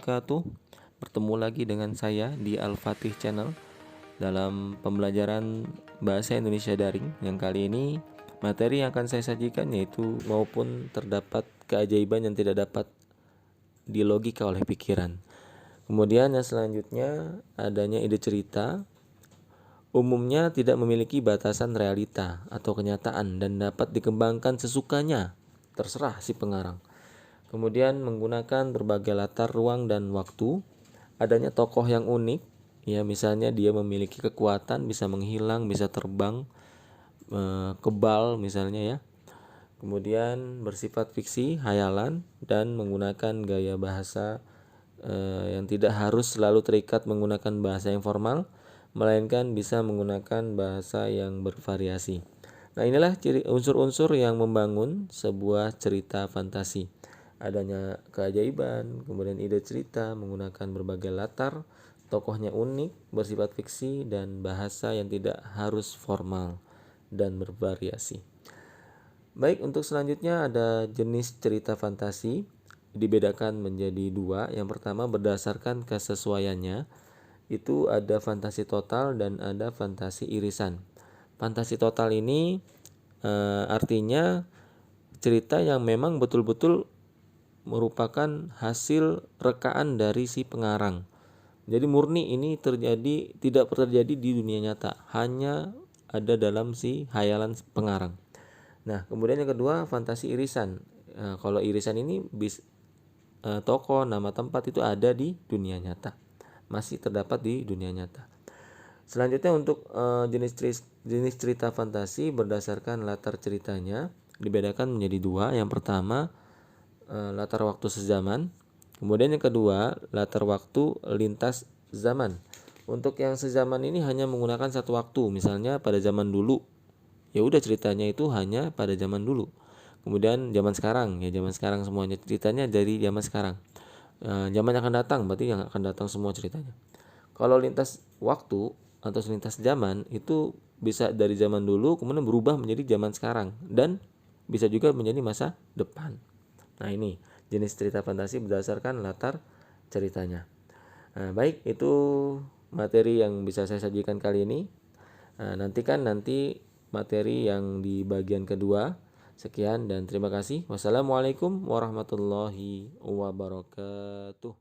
wabarakatuh. Bertemu lagi dengan saya di Al-Fatih Channel dalam pembelajaran Bahasa Indonesia Daring. Yang kali ini materi yang akan saya sajikan yaitu maupun terdapat keajaiban yang tidak dapat dilogika oleh pikiran. Kemudian yang selanjutnya adanya ide cerita. Umumnya tidak memiliki batasan realita atau kenyataan dan dapat dikembangkan sesukanya, terserah si pengarang. Kemudian menggunakan berbagai latar ruang dan waktu. Adanya tokoh yang unik, ya misalnya dia memiliki kekuatan, bisa menghilang, bisa terbang, kebal misalnya ya. Kemudian bersifat fiksi, hayalan, dan menggunakan gaya bahasa yang tidak harus selalu terikat menggunakan bahasa yang formal, melainkan bisa menggunakan bahasa yang bervariasi. Nah, inilah unsur-unsur yang membangun sebuah cerita fantasi. Adanya keajaiban, kemudian ide cerita menggunakan berbagai latar, tokohnya unik, bersifat fiksi, dan bahasa yang tidak harus formal dan bervariasi. Baik, untuk selanjutnya ada jenis cerita fantasi, dibedakan menjadi dua. Yang pertama berdasarkan kesesuaiannya, itu ada fantasi total dan ada fantasi irisan. Fantasi total ini artinya cerita yang memang betul-betul merupakan hasil rekaan dari si pengarang. Jadi murni ini tidak terjadi di dunia nyata, hanya ada dalam si hayalan pengarang. Nah, kemudian yang kedua fantasi irisan. Kalau irisan ini tokoh, nama tempat itu ada di dunia nyata, masih terdapat di dunia nyata. Selanjutnya untuk jenis cerita fantasi berdasarkan latar ceritanya dibedakan menjadi dua. Yang pertama latar waktu sezaman, kemudian yang kedua latar waktu lintas zaman. Untuk yang sezaman ini hanya menggunakan satu waktu, misalnya pada zaman dulu, ya udah ceritanya itu hanya pada zaman dulu. Kemudian zaman sekarang, ya zaman sekarang semuanya ceritanya dari zaman sekarang. Zaman yang akan datang berarti yang akan datang semua ceritanya. Kalau lintas waktu atau lintas zaman itu bisa dari zaman dulu kemudian berubah menjadi zaman sekarang dan bisa juga menjadi masa depan. Nah, ini jenis cerita fantasi berdasarkan latar ceritanya. Nah, baik, itu materi yang bisa saya sajikan kali ini. Nantikan materi yang di bagian kedua. Sekian dan terima kasih. Wassalamualaikum warahmatullahi wabarakatuh.